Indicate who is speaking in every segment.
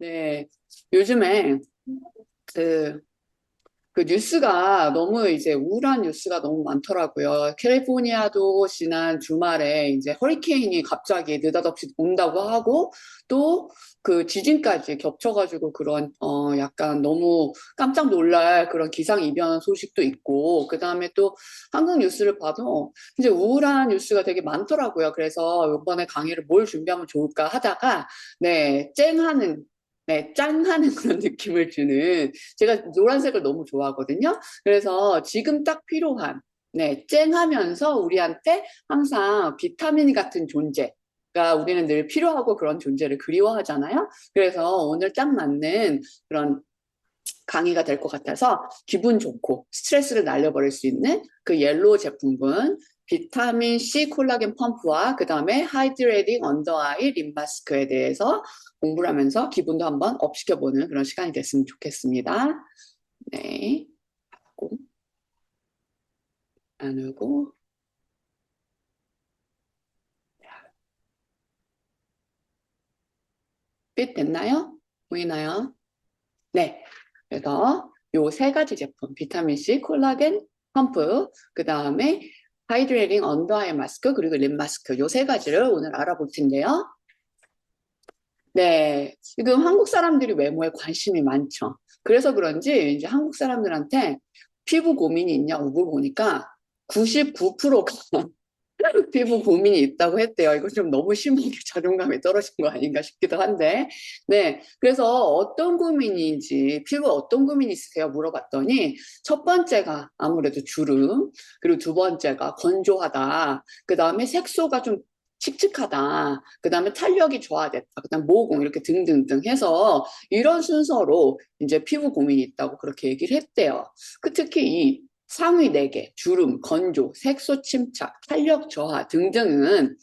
Speaker 1: 네, 요즘에 그, 그 뉴스가 너무 이제 우울한 뉴스가 너무 많더라고요. 캘리포니아도 지난 주말에 이제 허리케인이 갑자기 느닷없이 온다고 하고 또 그 지진까지 겹쳐가지고 그런 약간 너무 깜짝 놀랄 그런 기상이변 소식도 있고 그다음에 또 한국 뉴스를 봐도 이제 우울한 뉴스가 되게 많더라고요. 그래서 이번에 강의를 뭘 준비하면 좋을까 하다가 네, 쨍하는 네, 짱하는 그런 느낌을 주는 제가 노란색을 너무 좋아하거든요. 그래서 지금 딱 필요한, 네, 쨍하면서 우리한테 항상 비타민 같은 존재가 우리는 늘 필요하고 그런 존재를 그리워하잖아요. 그래서 오늘 딱 맞는 그런 강의가 될 것 같아서 기분 좋고 스트레스를 날려버릴 수 있는 그 옐로우 제품군 비타민 C 콜라겐 펌프와 그 다음에 하이드레이팅 언더 아이 립 마스크에 대해서 공부를 하면서 기분도 한번 업 시켜보는 그런 시간이 됐으면 좋겠습니다. 네, 하고 나누고 빛 됐나요? 보이나요? 네, 그래서 요 세 가지 제품 비타민 C 콜라겐 펌프 그 다음에 하이드레이팅 언더아이 마스크 그리고 립 마스크 요 세 가지를 오늘 알아볼 텐데요. 네, 지금 한국 사람들이 외모에 관심이 많죠. 그래서 그런지 이제 한국 사람들한테 피부 고민이 있냐고 물어보니까 99%가 피부 고민이 있다고 했대요. 이거 좀 너무 심하게 자존감이 떨어진 거 아닌가 싶기도 한데. 네. 그래서 어떤 고민인지, 피부 어떤 고민이 있으세요? 물어봤더니, 첫 번째가 아무래도 주름, 그리고 두 번째가 건조하다, 그 다음에 색소가 좀 칙칙하다, 그 다음에 탄력이 저하됐다, 그 다음 모공 이렇게 등등등 해서 이런 순서로 이제 피부 고민이 있다고 그렇게 얘기를 했대요. 그 특히 이 상위 4개, 주름, 건조, 색소 침착, 탄력 저하 등등은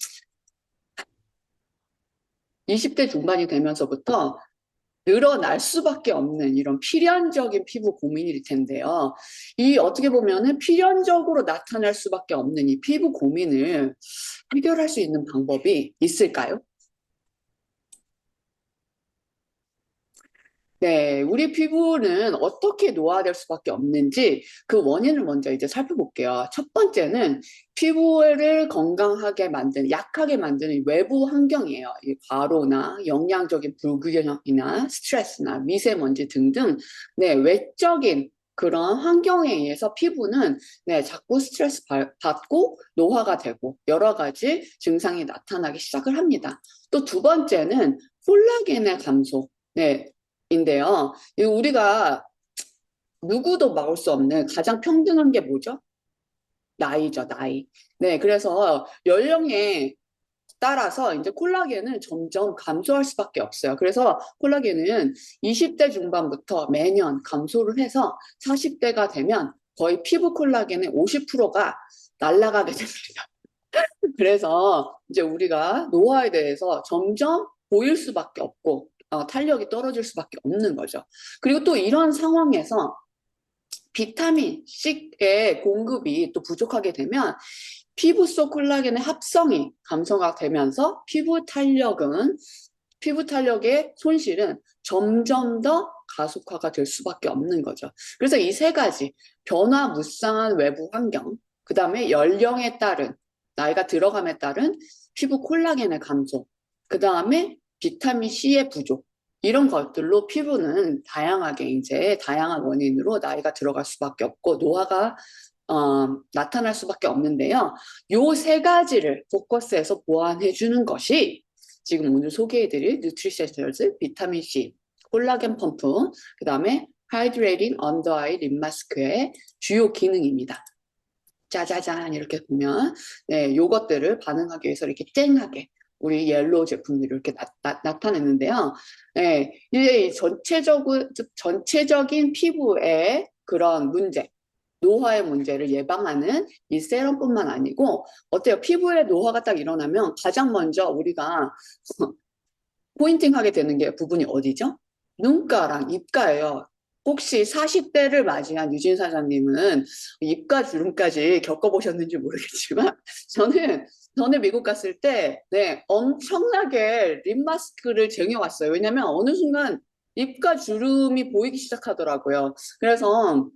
Speaker 1: 20대 중반이 되면서부터 늘어날 수밖에 없는 이런 필연적인 피부 고민일 텐데요. 이 어떻게 보면은 필연적으로 나타날 수밖에 없는 이 피부 고민을 해결할 수 있는 방법이 있을까요? 네, 우리 피부는 어떻게 노화될 수밖에 없는지 그 원인을 먼저 이제 살펴볼게요. 첫 번째는 피부를 건강하게 만드는, 약하게 만드는 외부 환경이에요. 이 과로나 영양적인 불균형이나 스트레스나 미세먼지 등등, 네, 외적인 그런 환경에 의해서 피부는 네, 자꾸 스트레스 받고 노화가 되고 여러 가지 증상이 나타나기 시작을 합니다. 또 두 번째는 콜라겐의 감소. 네, 인데요. 우리가 누구도 막을 수 없는 가장 평등한 게 뭐죠? 나이죠, 나이. 네, 그래서 연령에 따라서 이제 콜라겐은 점점 감소할 수밖에 없어요. 그래서 콜라겐은 20대 중반부터 매년 감소를 해서 40대가 되면 거의 피부 콜라겐의 50%가 날아가게 됩니다. 그래서 이제 우리가 노화에 대해서 점점 보일 수밖에 없고 탄력이 떨어질 수밖에 없는 거죠. 그리고 또 이런 상황에서 비타민 C의 공급이 또 부족하게 되면 피부 속 콜라겐의 합성이 감소가 되면서 피부 탄력의 손실은 점점 더 가속화가 될 수밖에 없는 거죠. 그래서 이 세 가지 변화무쌍한 외부 환경, 그 다음에 연령에 따른 나이가 들어감에 따른 피부 콜라겐의 감소, 그 다음에 비타민 C의 부족, 이런 것들로 피부는 다양하게 이제 다양한 원인으로 나이가 들어갈 수밖에 없고 노화가 나타날 수밖에 없는데요. 요 세 가지를 포커스해서 보완해 주는 것이 지금 오늘 소개해드릴 뉴트리셔널즈 비타민 C, 콜라겐 펌프, 그 다음에 하이드레이팅 언더 아이 립 마스크의 주요 기능입니다. 짜자잔 이렇게 보면 네, 요것들을 반응하기 위해서 이렇게 쨍하게 우리 옐로우 제품들이 이렇게 나타내는데요. 네, 이제 전체적인 피부의 그런 문제, 노화의 문제를 예방하는 이 세럼뿐만 아니고 어때요? 피부에 노화가 딱 일어나면 가장 먼저 우리가 포인팅하게 되는 게 부분이 어디죠? 눈가랑 입가예요. 혹시 40대를 맞이한 유진 사장님은 입가 주름까지 겪어보셨는지 모르겠지만 저는 전에 미국 갔을 때 네, 엄청나게 립 마스크를 쟁여왔어요. 왜냐면 어느 순간 입가 주름이 보이기 시작하더라고요. 그래서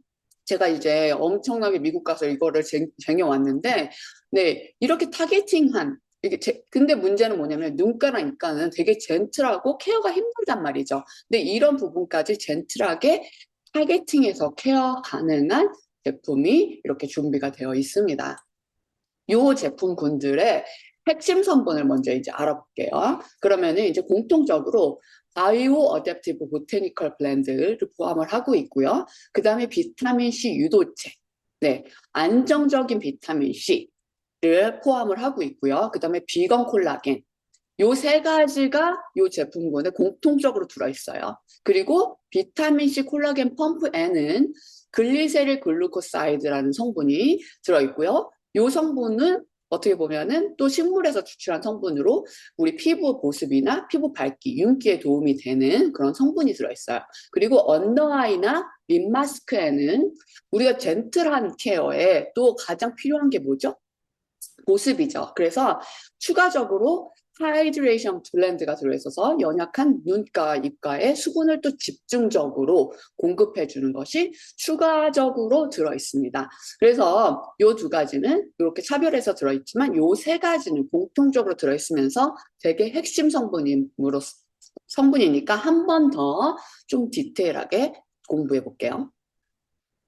Speaker 1: 제가 이제 엄청나게 미국 가서 이거를 쟁여왔는데, 네, 이렇게 타겟팅한, 근데 문제는 뭐냐면 눈가랑 입가는 되게 젠틀하고 케어가 힘들단 말이죠. 근데 이런 부분까지 젠틀하게 타겟팅해서 케어 가능한 제품이 이렇게 준비가 되어 있습니다. 이 제품군들의 핵심 성분을 먼저 이제 알아볼게요. 그러면은 이제 공통적으로 바이오 어댑티브 보테니컬 블렌드를 포함을 하고 있고요. 그 다음에 비타민 C 유도체, 네, 안정적인 비타민 C를 포함을 하고 있고요. 그 다음에 비건 콜라겐, 요 세 가지가 요 제품군에 공통적으로 들어있어요. 그리고 비타민 C 콜라겐 펌프 N은 글리세릴 글루코사이드라는 성분이 들어있고요. 요 성분은 어떻게 보면은 또 식물에서 추출한 성분으로 우리 피부 보습이나 피부 밝기, 윤기에 도움이 되는 그런 성분이 들어있어요. 그리고 언더아이나 립 마스크에는 우리가 젠틀한 케어에 또 가장 필요한 게 뭐죠? 보습이죠. 그래서 추가적으로 하이드레이션 블렌드가 들어있어서 연약한 눈가, 입가에 수분을 또 집중적으로 공급해주는 것이 추가적으로 들어있습니다. 그래서 이 두 가지는 이렇게 차별해서 들어있지만 이 세 가지는 공통적으로 들어있으면서 되게 핵심 성분이니까 한 번 더 좀 디테일하게 공부해 볼게요.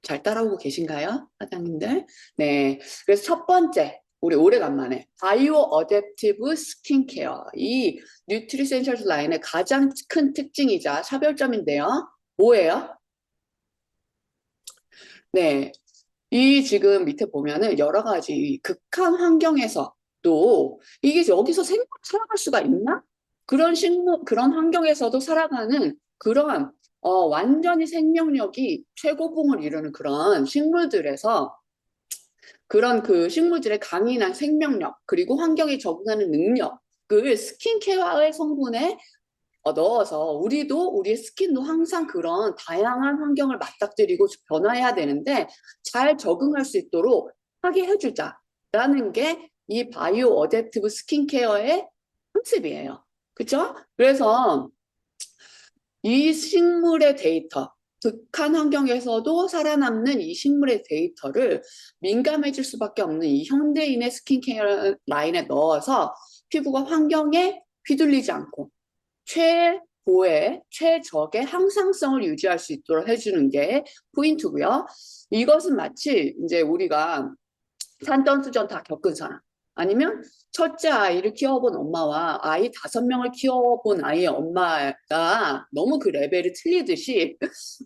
Speaker 1: 잘 따라오고 계신가요, 사장님들? 네. 그래서 첫 번째, 우리 오래간만에 바이오 어댑티브 스킨케어. 이 뉴트리센셜 라인의 가장 큰 특징이자 차별점인데요. 뭐예요? 네. 이 지금 밑에 보면은 여러 가지 극한 환경에서도 이게 여기서 살아갈 수가 있나? 그런 환경에서도 살아가는 그런 완전히 생명력이 최고봉을 이루는 그런 식물들에서 그런 그 식물들의 강인한 생명력, 그리고 환경에 적응하는 능력을 스킨케어의 성분에 넣어서 우리도 우리의 스킨도 항상 그런 다양한 환경을 맞닥뜨리고 변화해야 되는데 잘 적응할 수 있도록 하게 해주자라는 게 이 바이오 어댑티브 스킨케어의 컨셉이에요. 그렇죠? 그래서 이 식물의 데이터, 극한 환경에서도 살아남는 이 식물의 데이터를 민감해질 수밖에 없는 이 현대인의 스킨케어 라인에 넣어서 피부가 환경에 휘둘리지 않고 최고의, 최적의 항상성을 유지할 수 있도록 해주는 게 포인트고요. 이것은 마치 이제 우리가 산전수전 다 겪은 사람, 아니면 첫째 아이를 키워본 엄마와 아이 5명을 키워본 아이의 엄마가 너무 그 레벨이 틀리듯이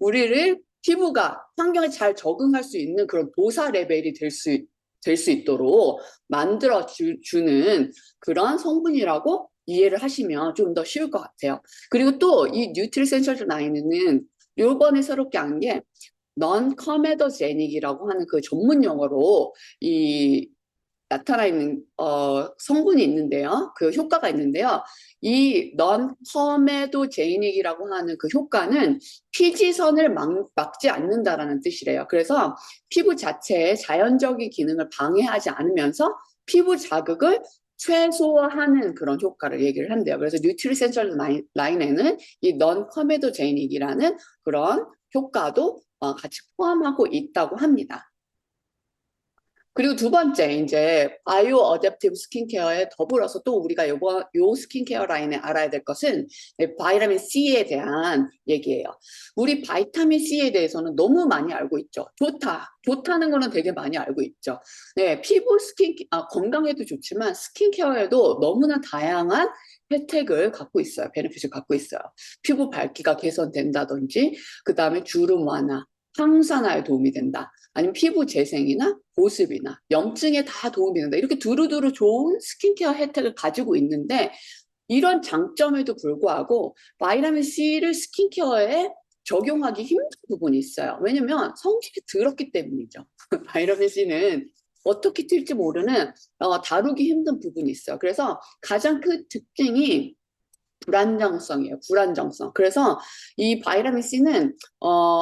Speaker 1: 우리를 피부가 환경에 잘 적응할 수 있는 그런 도사 레벨이 될 수 있도록 만들어 주는 그런 성분이라고 이해를 하시면 좀 더 쉬울 것 같아요. 그리고 또 이 뉴트리센셜 라인은 요번에 새롭게 한 게 non-comedogenic 하는 그 전문 용어로 이 나타나 있는 성분이 있는데요. 그 효과가 있는데요. 이 non-comedogenic 하는 그 효과는 피지선을 막지 않는다라는 뜻이래요. 그래서 피부 자체의 자연적인 기능을 방해하지 않으면서 피부 자극을 최소화하는 그런 효과를 얘기를 한대요. 그래서 뉴트리센셜 라인에는 이 non-comedogenic이라는 그런 효과도 같이 포함하고 있다고 합니다. 그리고 두 번째, 이제, 바이오 어댑티브 스킨케어에 더불어서 또 우리가 요 스킨케어 라인에 알아야 될 것은 바이타민 C에 대한 얘기예요. 우리 바이타민 C에 대해서는 너무 많이 알고 있죠. 좋다는 거는 되게 많이 알고 있죠. 네, 건강에도 좋지만 스킨케어에도 너무나 다양한 혜택을 갖고 있어요. 베네핏을 갖고 있어요. 피부 밝기가 개선된다든지, 그 다음에 주름 완화, 항산화에 도움이 된다. 아니면 피부 재생이나 보습이나 염증에 다 도움이 된다. 이렇게 두루두루 좋은 스킨케어 혜택을 가지고 있는데 이런 장점에도 불구하고 바이타민 C를 스킨케어에 적용하기 힘든 부분이 있어요. 왜냐면 성질이 더럽기 때문이죠. 바이타민 C는 어떻게 튈지 모르는 다루기 힘든 부분이 있어요. 그래서 가장 큰 특징이 불안정성이에요. 불안정성. 그래서 이 바이타민 C는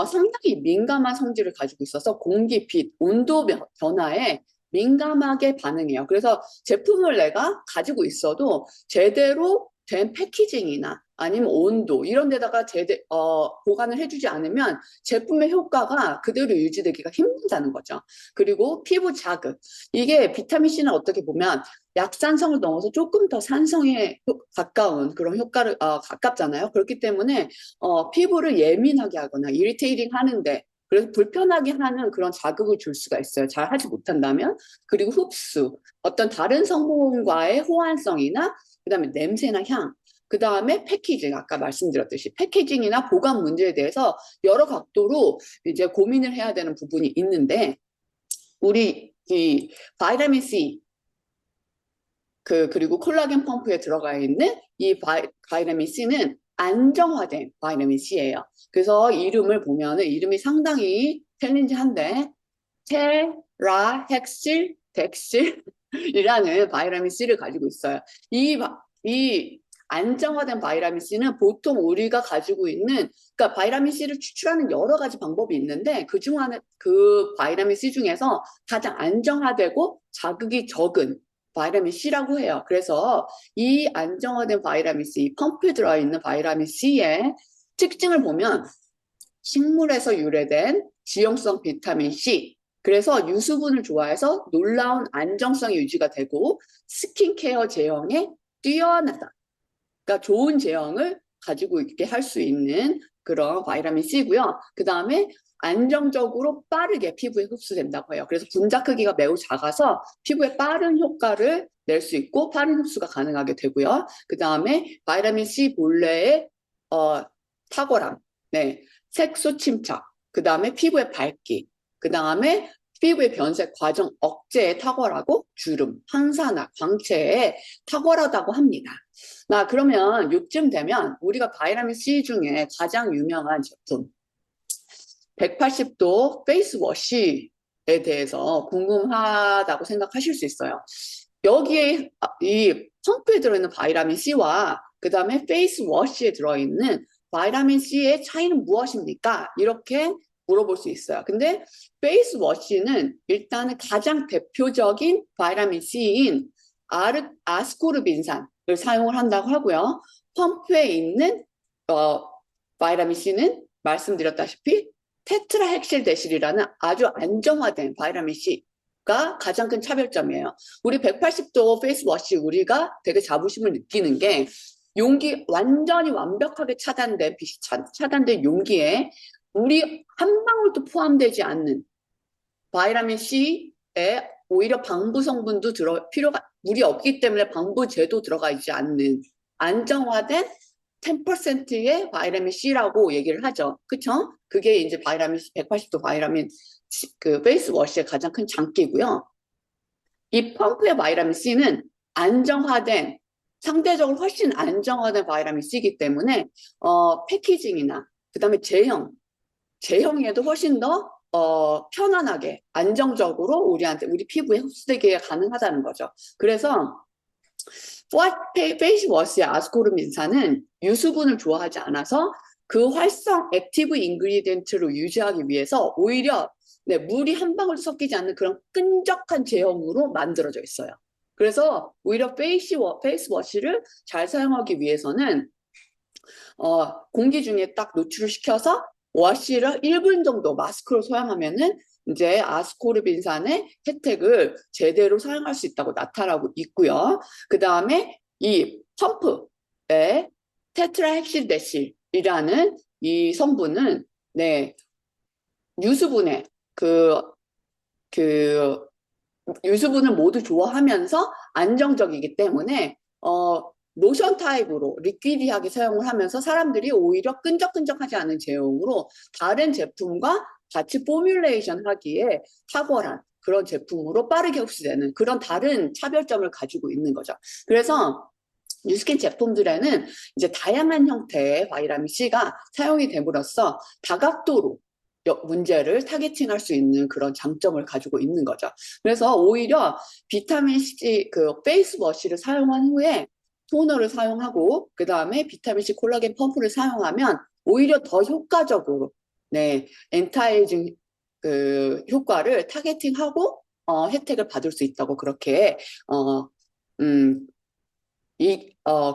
Speaker 1: 상당히 민감한 성질을 가지고 있어서 공기, 빛, 온도 변화에 민감하게 반응해요. 그래서 제품을 내가 가지고 있어도 제대로 된 패키징이나 아니면 온도 이런 데다가 보관을 해주지 않으면 제품의 효과가 그대로 유지되기가 힘들다는 거죠. 그리고 피부 자극. 이게 비타민C는 어떻게 보면 약산성을 넘어서 조금 더 산성에 가까운 그런 효과를 가깝잖아요. 그렇기 때문에 피부를 예민하게 하거나 이리테이팅 하는데 그래서 불편하게 하는 그런 자극을 줄 수가 있어요. 잘 하지 못한다면. 그리고 흡수. 어떤 다른 성분과의 호환성이나 그다음에 냄새나 향. 그 다음에 패키징, 아까 말씀드렸듯이 패키징이나 보관 문제에 대해서 여러 각도로 이제 고민을 해야 되는 부분이 있는데, 우리 이 바이타민 C, 그리고 콜라겐 펌프에 들어가 있는 이 바이타민 C는 안정화된 바이타민 C예요. 그래서 이름을 보면은 이름이 상당히 챌린지한데, 테라헥실 덱실이라는 바이타민 C를 가지고 있어요. 이 안정화된 바이타민 C는 보통 우리가 가지고 있는, 그러니까 바이타민 C를 추출하는 여러 가지 방법이 있는데 그중 하나, 그 바이타민 C 중에서 가장 안정화되고 자극이 적은 바이타민 C라고 해요. 그래서 이 안정화된 바이타민 C, 펌프에 들어있는 바이타민 C의 특징을 보면 식물에서 유래된 지용성 비타민 C, 그래서 유수분을 좋아해서 놀라운 안정성이 유지가 되고 스킨케어 제형에 뛰어나다. 그러니까 좋은 제형을 가지고 있게 할 수 있는 그런 바이타민 C고요. 그 다음에 안정적으로 빠르게 피부에 흡수된다고 해요. 그래서 분자 크기가 매우 작아서 피부에 빠른 효과를 낼 수 있고 빠른 흡수가 가능하게 되고요. 그 다음에 바이타민 C 본래의 탁월함, 네, 색소 침착, 그 다음에 피부의 밝기, 그 다음에 피부의 변색 과정 억제에 탁월하고 주름, 항산화, 광채에 탁월하다고 합니다. 그러면 요즘 되면 우리가 바이타민 C 중에 가장 유명한 제품 180도 페이스 워시에 대해서 궁금하다고 생각하실 수 있어요. 여기에 이 펌프에 들어있는 바이타민 C와 그 다음에 페이스 워시에 들어있는 바이타민 C의 차이는 무엇입니까? 이렇게 물어볼 수 있어요. 근데 페이스 워시는 일단은 가장 대표적인 바이타민 C인 아스코르빈산을 사용을 한다고 하고요. 펌프에 있는 바이타민 C는 말씀드렸다시피 테트라헥실대실이라는 아주 안정화된 바이타민 C가 가장 큰 차별점이에요. 우리 180도 페이스워시 우리가 되게 자부심을 느끼는 게 용기 완전히 완벽하게 차단된 빛이 차단된 용기에 우리 한 방울도 포함되지 않는 바이타민 C에 오히려 방부 성분도 물이 없기 때문에 방부제도 들어가 있지 않는 안정화된 10%의 바이타민 C라고 얘기를 하죠. 그쵸? 그게 이제 180도 바이타민 그 페이스 워시의 가장 큰 장기고요. 이 펌프의 바이타민 C는 안정화된, 상대적으로 훨씬 안정화된 바이타민 C이기 때문에 패키징이나 그다음에 제형에도 훨씬 더 편안하게 안정적으로 우리 피부에 흡수되기가 가능하다는 거죠. 그래서 페이스 워시의 아스코르민산은 유수분을 좋아하지 않아서 그 활성 액티브 인그리디언트로 유지하기 위해서 오히려 물이 한 방울도 섞이지 않는 그런 끈적한 제형으로 만들어져 있어요. 그래서 오히려 페이스 워시를 잘 사용하기 위해서는 공기 중에 딱 노출을 시켜서 워시를 1분 정도 마스크로 사용하면은 이제 아스코르빈산의 혜택을 제대로 사용할 수 있다고 나타나고 있고요. 그 다음에 이 펌프의 테트라헥실대실이라는 이 성분은 유수분의 그 유수분을 모두 좋아하면서 안정적이기 때문에 로션 타입으로 리퀴디하게 사용을 하면서 사람들이 오히려 끈적끈적하지 않은 제형으로 다른 제품과 같이 포뮬레이션 하기에 탁월한 그런 제품으로 빠르게 흡수되는 그런 다른 차별점을 가지고 있는 거죠. 그래서 뉴스킨 제품들에는 이제 다양한 형태의 바이타민 C가 사용이 됨으로써 다각도로 문제를 타겟팅할 수 있는 그런 장점을 가지고 있는 거죠. 그래서 오히려 비타민 C 그 페이스 워시를 사용한 후에 토너를 사용하고 그 다음에 비타민 C 콜라겐 펌프를 사용하면 오히려 더 효과적으로 엔타이징 그 효과를 타겟팅하고 혜택을 받을 수 있다고 그렇게 음,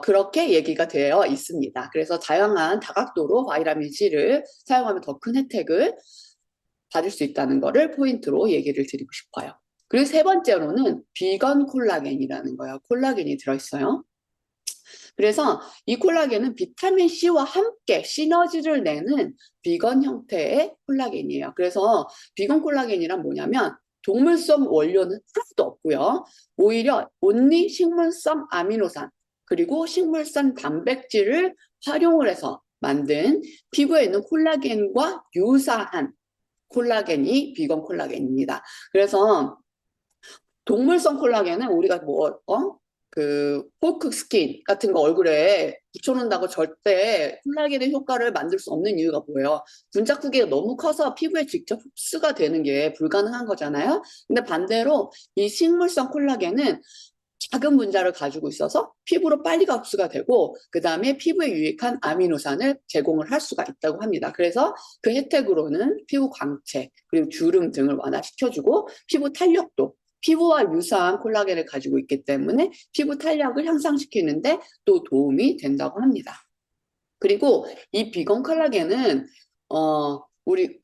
Speaker 1: 그렇게 얘기가 되어 있습니다. 그래서 다양한 다각도로 바이타민 C를 사용하면 더 큰 혜택을 받을 수 있다는 거를 포인트로 얘기를 드리고 싶어요. 그리고 세 번째로는 비건 콜라겐이라는 거예요. 콜라겐이 들어있어요. 그래서 이 콜라겐은 비타민 C와 함께 시너지를 내는 비건 형태의 콜라겐이에요. 그래서 비건 콜라겐이란 뭐냐면 동물성 원료는 하나도 없고요. 오히려 온리 식물성 아미노산 그리고 식물성 단백질을 활용을 해서 만든 피부에 있는 콜라겐과 유사한 콜라겐이 비건 콜라겐입니다. 그래서 동물성 콜라겐은 우리가 포크 스킨 같은 거 얼굴에 붙여놓는다고 절대 콜라겐의 효과를 만들 수 없는 이유가 뭐예요? 분자 크기가 너무 커서 피부에 직접 흡수가 되는 게 불가능한 거잖아요. 근데 반대로 이 식물성 콜라겐은 작은 분자를 가지고 있어서 피부로 빨리 흡수가 되고 그 다음에 피부에 유익한 아미노산을 제공을 할 수가 있다고 합니다. 그래서 그 혜택으로는 피부 광채 그리고 주름 등을 완화시켜주고 피부 탄력도 피부와 유사한 콜라겐을 가지고 있기 때문에 피부 탄력을 향상시키는데 또 도움이 된다고 합니다. 그리고 이 비건 콜라겐은 우리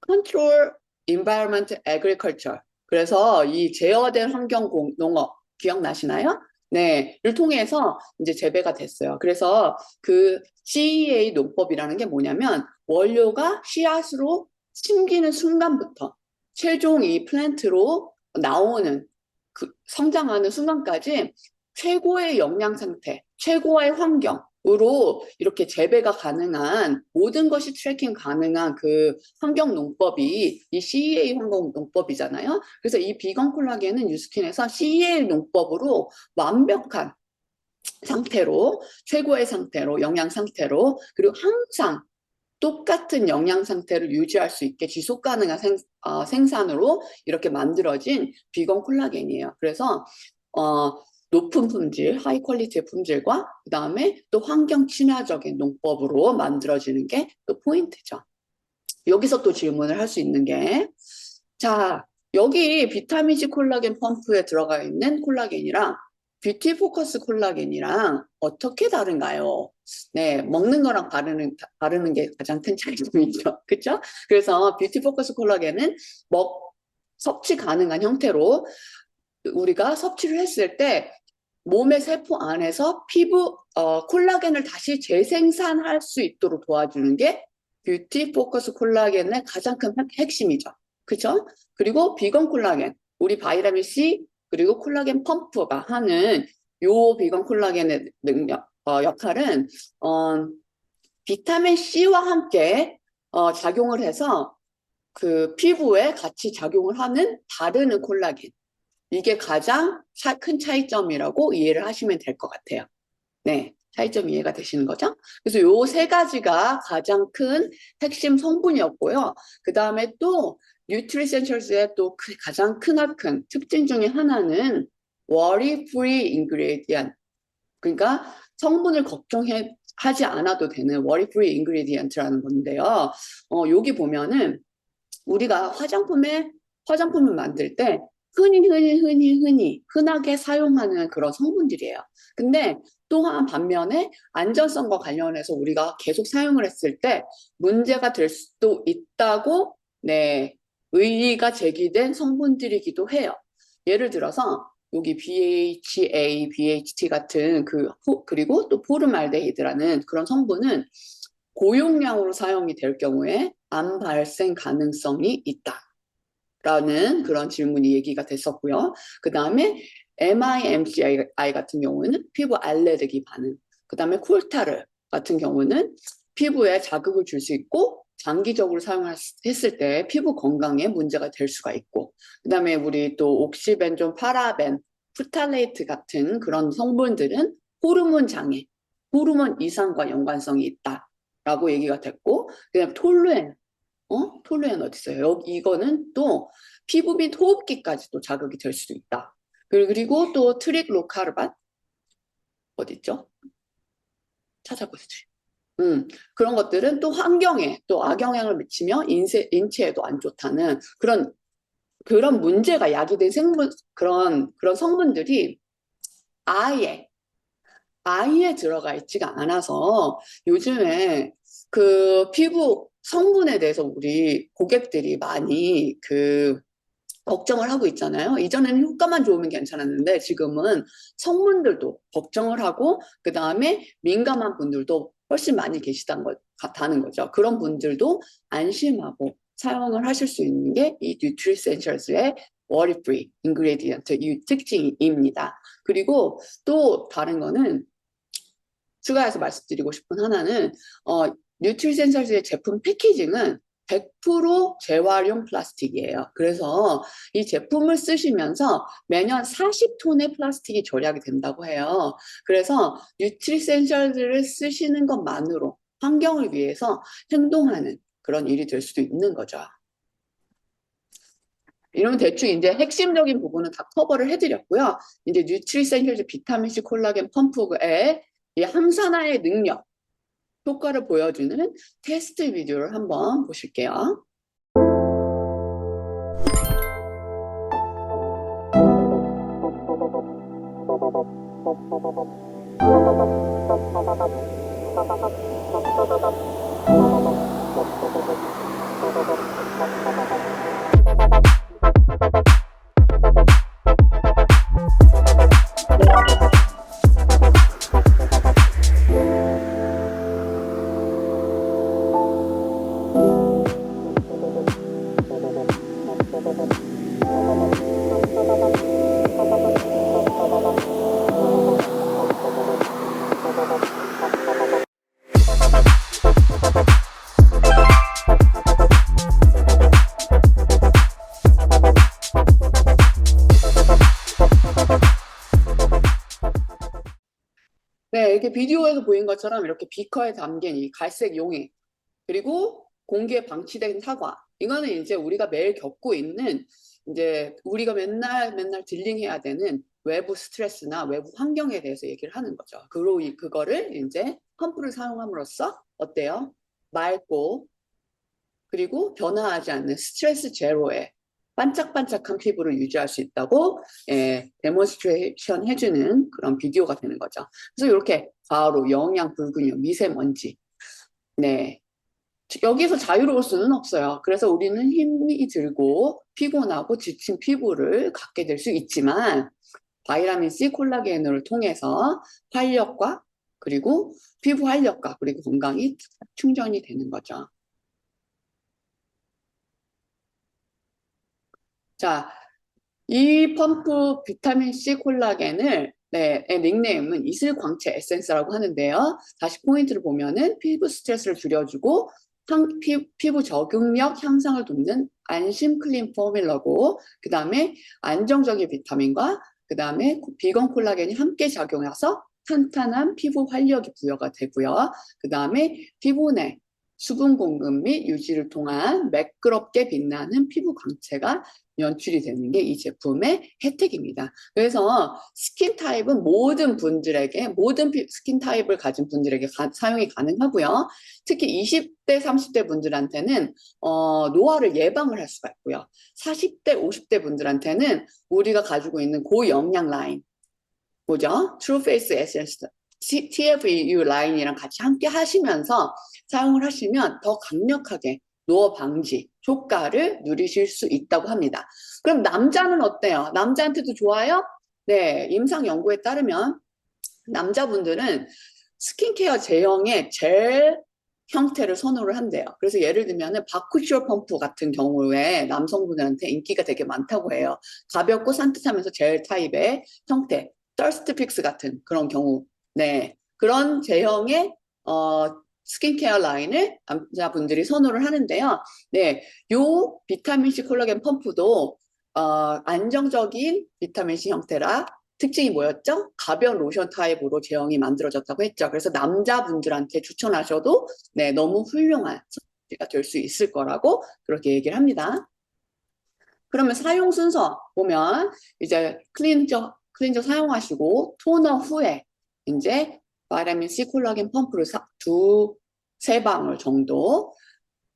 Speaker 1: 컨트롤 인바이러먼트 애그리컬처 그래서 이 제어된 환경 농업 기억나시나요? 네, 를 통해서 이제 재배가 됐어요. 그래서 그 CEA 농법이라는 게 뭐냐면 원료가 씨앗으로 심기는 순간부터 최종 이 플랜트로 나오는 성장하는 순간까지 최고의 영양 상태, 최고의 환경으로 이렇게 재배가 가능한 모든 것이 트래킹 가능한 그 환경 농법이 이 CEA 환경 농법이잖아요. 그래서 이 비건 콜라겐은 뉴스킨에서 CEA 농법으로 완벽한 상태로 최고의 상태로 영양 상태로 그리고 항상 똑같은 영양 상태를 유지할 수 있게 지속 가능한 생산으로 이렇게 만들어진 비건 콜라겐이에요. 그래서 높은 품질, 하이 퀄리티의 품질과 그 다음에 또 환경 친화적인 농법으로 만들어지는 게 또 포인트죠. 여기서 또 질문을 할 수 있는 게, 자, 여기 비타민C 콜라겐 펌프에 들어가 있는 콜라겐이랑 뷰티 포커스 콜라겐이랑 어떻게 다른가요? 네, 먹는 거랑 바르는 게 가장 큰 차이점이죠. 그쵸? 그래서 뷰티 포커스 콜라겐은 섭취 가능한 형태로 우리가 섭취를 했을 때 몸의 세포 안에서 콜라겐을 다시 재생산할 수 있도록 도와주는 게 뷰티 포커스 콜라겐의 가장 큰 핵심이죠. 그죠? 그리고 비건 콜라겐, 우리 바이타민 C 그리고 콜라겐 펌프가 하는 요 비건 콜라겐의 역할은 비타민 C와 함께 작용을 해서 그 피부에 같이 작용을 하는 다른 콜라겐. 이게 가장 큰 차이점이라고 이해를 하시면 될 것 같아요. 네, 차이점 이해가 되시는 거죠? 그래서 요 세 가지가 가장 큰 핵심 성분이었고요. 그 다음에 또 뉴트리센셜스의 또 가장 크나큰 특징 중에 하나는 worry free ingredient. 그러니까 성분을 걱정하지 않아도 되는 worry free ingredient라는 건데요. 여기 보면은 우리가 화장품을 만들 때 흔하게 사용하는 그런 성분들이에요. 근데 또한 반면에 안전성과 관련해서 우리가 계속 사용을 했을 때 문제가 될 수도 있다고 네, 의의가 제기된 성분들이기도 해요. 예를 들어서 여기 BHA, BHT 같은 그리고 또 포름알데히드라는 그런 성분은 고용량으로 사용이 될 경우에 암 발생 가능성이 있다라는 그런 질문이 얘기가 됐었고요. 그 다음에 MIMCI 같은 경우는 피부 알레르기 반응, 그 다음에 콜타르 같은 경우는 피부에 자극을 줄 수 있고 장기적으로 사용했을 때 피부 건강에 문제가 될 수가 있고, 그 다음에 우리 또 옥시벤존, 파라벤, 프탈레이트 같은 그런 성분들은 호르몬 장애, 호르몬 이상과 연관성이 있다라고 얘기가 됐고, 그다음 톨루엔, 톨루엔 어디 있어요? 이거는 또 피부 및 호흡기까지도 자극이 될 수도 있다. 그리고 또 트릭로카르반 어디 있죠? 찾아보세요. 그런 것들은 또 환경에 또 악영향을 미치며 인체에도 안 좋다는 그런 문제가 야기된 그런 성분들이 아예 아예 들어가 있지가 않아서 요즘에 그 피부 성분에 대해서 우리 고객들이 많이 걱정을 하고 있잖아요. 이전에는 효과만 좋으면 괜찮았는데 지금은 성분들도 걱정을 하고 그 다음에 민감한 분들도 훨씬 많이 같다는 거죠. 그런 분들도 안심하고 사용을 하실 수 있는 게 이 뉴트리센셜스의 워리 프리 인그레디언트 이 특징입니다. 그리고 또 다른 거는 추가해서 말씀드리고 싶은 하나는 뉴트리센셜스의 제품 패키징은 100% 재활용 플라스틱이에요. 그래서 이 제품을 쓰시면서 매년 40톤의 플라스틱이 절약이 된다고 해요. 그래서 뉴트리센셜들을 쓰시는 것만으로 환경을 위해서 행동하는 그런 일이 될 수도 있는 거죠. 이러면 대충 이제 핵심적인 부분은 다 커버를 해드렸고요. 이제 뉴트리센셜즈 비타민C 콜라겐 펌프의 이 항산화의 능력, 효과를 보여주는 테스트 비디오를 한번 보실게요. 네, 이렇게 비디오에서 보인 것처럼 이렇게 비커에 담긴 이 갈색 용액, 그리고 공기에 방치된 사과. 이거는 이제 우리가 매일 겪고 있는 이제 우리가 맨날 딜링해야 되는 외부 스트레스나 외부 환경에 대해서 얘기를 하는 거죠. 그거를 이제 펌프를 사용함으로써 어때요? 맑고 그리고 변화하지 않는 스트레스 제로의 반짝반짝한 피부를 유지할 수 있다고 데몬스트레이션 해주는 그런 비디오가 되는 거죠. 그래서 이렇게 바로 영양 불균형, 미세먼지, 네, 여기서 자유로울 수는 없어요. 그래서 우리는 힘이 들고 피곤하고 지친 피부를 갖게 될 수 있지만 바이타민 C 콜라겐을 통해서 활력과 그리고 피부 활력과 그리고 건강이 충전이 되는 거죠. 자, 이 펌프 비타민 C 콜라겐을 닉네임은 이슬광채 에센스라고 하는데요. 다시 포인트를 보면은 피부 스트레스를 줄여주고 피부 적응력 향상을 돕는 안심 클린 포뮬러고 그 다음에 안정적인 비타민과 그 다음에 비건 콜라겐이 함께 작용해서 탄탄한 피부 활력이 부여가 되고요. 그 다음에 피부 내 수분 공급 및 유지를 통한 매끄럽게 빛나는 피부 광채가 연출이 되는 게 이 제품의 혜택입니다. 그래서 스킨 타입은 모든 분들에게, 모든 스킨 타입을 가진 분들에게 사용이 가능하고요. 특히 20대, 30대 분들한테는 노화를 예방을 할 수가 있고요. 40대, 50대 분들한테는 우리가 가지고 있는 고영양 라인, 뭐죠? 트루 페이스 에센스 TFU 라인이랑 같이 함께 하시면서 사용을 하시면 더 강력하게 노화 방지 효과를 누리실 수 있다고 합니다. 그럼 남자는 어때요? 남자한테도 좋아요? 네, 임상 연구에 따르면 남자분들은 스킨케어 제형의 젤 형태를 선호를 한대요. 그래서 예를 들면은 바쿠슈어 펌프 같은 경우에 남성분들한테 인기가 되게 많다고 해요. 가볍고 산뜻하면서 젤 타입의 형태, 더스트 픽스 같은 그런 경우, 네, 그런 제형의 스킨케어 라인을 남자분들이 선호를 하는데요. 네, 요 비타민C 콜라겐 펌프도 안정적인 비타민C 형태라 특징이 뭐였죠? 가벼운 로션 타입으로 제형이 만들어졌다고 했죠. 그래서 남자분들한테 추천하셔도 네, 너무 훌륭한 선택지가 될 수 있을 거라고 그렇게 얘기를 합니다. 그러면 사용 순서 보면 이제 클렌저 사용하시고 토너 후에 이제 바이타민 C 콜라겐 펌프를 두세 방울 정도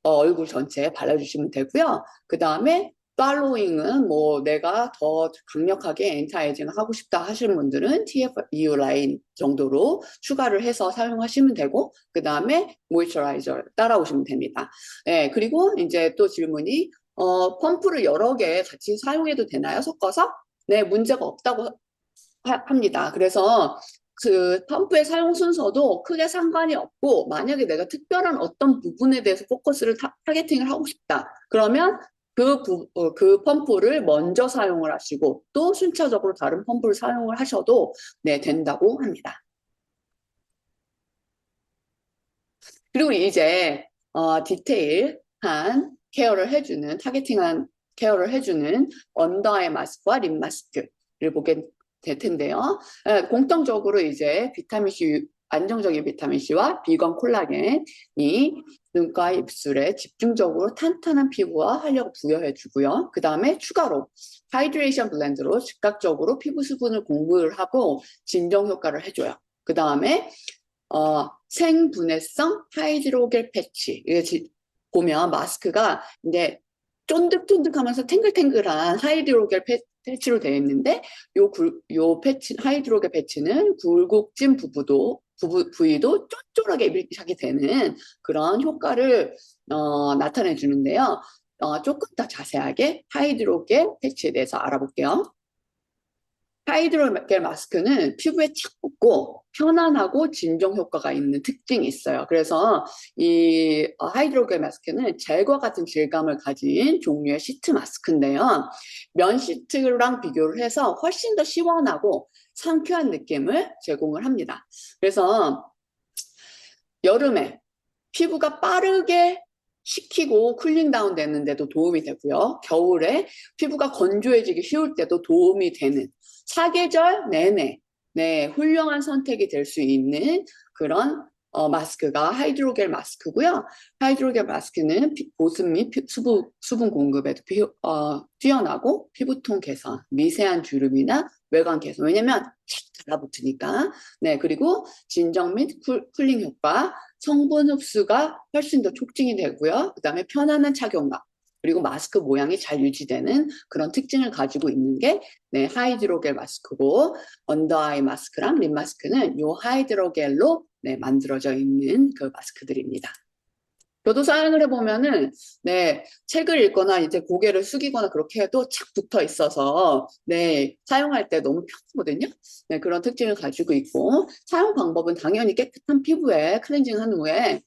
Speaker 1: 얼굴 전체에 발라주시면 되고요. 그 다음에 팔로잉은 뭐 내가 더 강력하게 엔타에이징을 하고 싶다 하시는 분들은 TFU 라인 정도로 추가를 해서 사용하시면 되고, 그 다음에 모이스처라이저 따라오시면 됩니다. 네, 그리고 이제 또 질문이 펌프를 여러 개 같이 사용해도 되나요? 섞어서? 네, 문제가 없다고 합니다. 그래서 그 펌프의 사용 순서도 크게 상관이 없고, 만약에 내가 특별한 어떤 부분에 대해서 포커스를 타겟팅을 하고 싶다. 그러면 그 펌프를 먼저 사용을 하시고 또 순차적으로 다른 펌프를 사용을 하셔도 네, 된다고 합니다. 그리고 이제 디테일한 케어를 해주는 타겟팅한 케어를 해주는 언더아이 마스크와 립 마스크를 보게 될 텐데요. 공통적으로 이제 비타민 C, 안정적인 비타민 C와 비건 콜라겐이 눈과 입술에 집중적으로 탄탄한 피부와 활력을 부여해 주고요. 그 다음에 추가로 하이드레이션 블렌드로 즉각적으로 피부 수분을 공급을 하고 진정 효과를 해줘요. 그 다음에 생분해성 하이드로겔 패치. 보면 마스크가 이제 쫀득쫀득하면서 탱글탱글한 하이드로겔 패치로 되어 있는데 요 패치, 하이드로겔 패치는 굴곡진 부위도 쫀쫀하게 밀착이 되는 그런 효과를 나타내 주는데요. 조금 더 자세하게 하이드로겔 패치에 대해서 알아볼게요. 하이드로겔 마스크는 피부에 착 붙고 편안하고 진정 효과가 있는 특징이 있어요. 그래서 이 하이드로겔 마스크는 젤과 같은 질감을 가진 종류의 시트 마스크인데요. 면 시트랑 비교를 해서 훨씬 더 시원하고 상쾌한 느낌을 제공을 합니다. 그래서 여름에 피부가 빠르게 식히고 쿨링 다운 되는데도 도움이 되고요. 겨울에 피부가 건조해지기 쉬울 때도 도움이 되는 사계절 내내 네, 훌륭한 선택이 될 수 있는 그런 마스크가 하이드로겔 마스크고요. 하이드로겔 마스크는 보습 및 수분 공급에도 뛰어나고 피부톤 개선, 미세한 주름이나 외관 개선. 왜냐면 착 달라붙으니까. 네, 그리고 진정 및 쿨링 효과, 성분 흡수가 훨씬 더 촉진이 되고요. 그 다음에 편안한 착용감. 그리고 마스크 모양이 잘 유지되는 그런 특징을 가지고 있는 게 네, 하이드로겔 마스크고, 언더아이 마스크랑 립 마스크는 요 하이드로겔로 네, 만들어져 있는 그 마스크들입니다. 저도 사용을 해보면은, 네, 책을 읽거나 이제 고개를 숙이거나 그렇게 해도 착 붙어 있어서, 네, 사용할 때 너무 편하거든요. 네, 그런 특징을 가지고 있고, 사용 방법은 당연히 깨끗한 피부에 클렌징 한 후에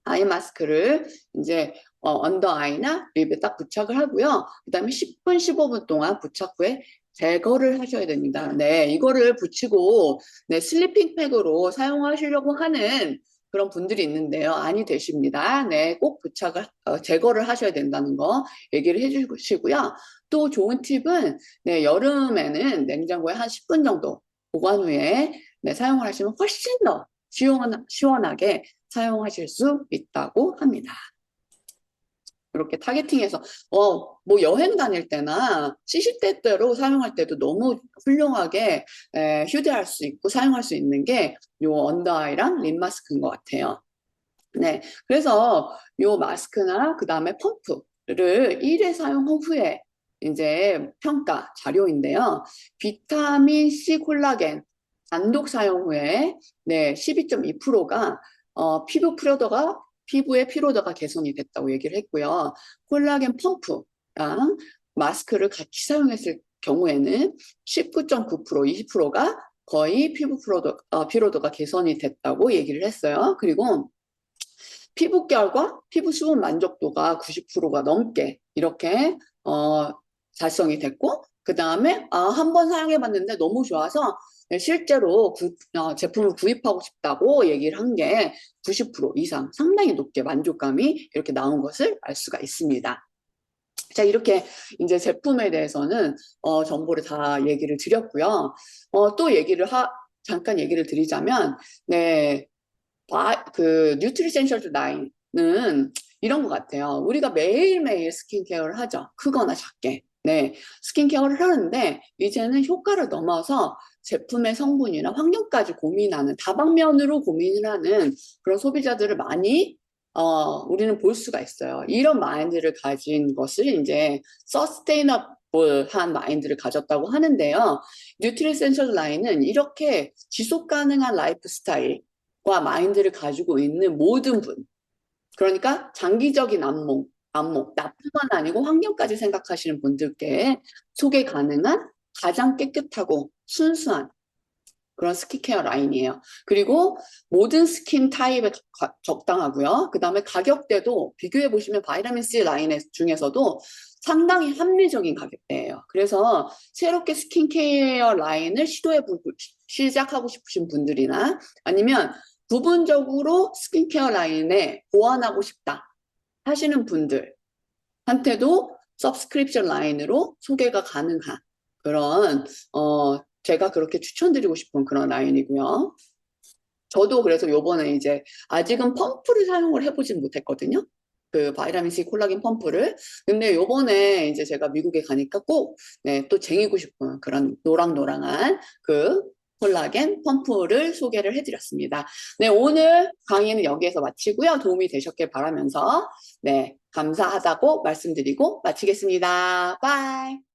Speaker 1: 아이 마스크를 이제 언더 아이나 립에 딱 부착을 하고요. 그 다음에 10분, 15분 동안 부착 후에 제거를 하셔야 됩니다. 네, 이거를 붙이고 네, 슬리핑 팩으로 사용하시려고 하는 그런 분들이 있는데요. 아니 되십니다. 네, 꼭 부착을 제거를 하셔야 된다는 거 얘기를 해주시고요. 또 좋은 팁은 네, 여름에는 냉장고에 한 10분 정도 보관 후에 네, 사용을 하시면 훨씬 더 시원하게 사용하실 수 있다고 합니다. 이렇게 타겟팅해서 뭐 여행 다닐 때나 시시때때로 사용할 때도 너무 훌륭하게 휴대할 수 있고 사용할 수 있는 게 요 언더아이랑 립 마스크인 것 같아요. 네, 그래서 요 마스크나 그 다음에 펌프를 1회 사용 후에 이제 평가 자료인데요. 비타민 C 콜라겐 단독 사용 후에 네, 12.2%가 피부의 피로도가 개선이 됐다고 얘기를 했고요. 콜라겐 펌프랑 마스크를 같이 사용했을 경우에는 19.9%, 20%가 거의 피로도가 개선이 됐다고 얘기를 했어요. 그리고 피부결과 피부 수분 만족도가 90%가 넘게 이렇게 달성이 됐고, 그 다음에 한 번 사용해봤는데 너무 좋아서 실제로 제품을 구입하고 싶다고 얘기를 한 게 90% 이상 상당히 높게 만족감이 이렇게 나온 것을 알 수가 있습니다. 자, 이렇게 이제 제품에 대해서는 정보를 다 얘기를 드렸고요. 또 잠깐 얘기를 드리자면, 네, 그 뉴트리센셜 라인은 이런 것 같아요. 우리가 매일매일 스킨케어를 하죠. 크거나 작게. 네, 스킨케어를 하는데 이제는 효과를 넘어서 제품의 성분이나 환경까지 고민하는 다방면으로 고민을 하는 그런 소비자들을 많이 우리는 볼 수가 있어요. 이런 마인드를 가진 것을 이제 서스테이너블한 마인드를 가졌다고 하는데요. 뉴트리센셜 라인은 이렇게 지속 가능한 라이프 스타일과 마인드를 가지고 있는 모든 분, 그러니까 장기적인 나뿐만 아니고 환경까지 생각하시는 분들께 소개 가능한 가장 깨끗하고 순수한 그런 스킨케어 라인이에요. 그리고 모든 스킨 타입에 적당하고요. 그 다음에 가격대도 비교해 보시면 바이타민 C 라인 중에서도 상당히 합리적인 가격대예요. 그래서 새롭게 스킨케어 라인을 시작하고 싶으신 분들이나 아니면 부분적으로 스킨케어 라인에 보완하고 싶다 하시는 분들한테도 서브스크립션 라인으로 소개가 가능한 그런 제가 그렇게 추천드리고 싶은 그런 라인이고요. 저도 그래서 요번에 이제 아직은 펌프를 사용을 해보진 못했거든요. 그 바이타민 C 콜라겐 펌프를. 근데 요번에 이제 제가 미국에 가니까 꼭, 네, 또 쟁이고 싶은 그런 노랑노랑한 그 콜라겐 펌프를 소개를 해드렸습니다. 네, 오늘 강의는 여기에서 마치고요. 도움이 되셨길 바라면서, 네, 감사하다고 말씀드리고 마치겠습니다. 바이.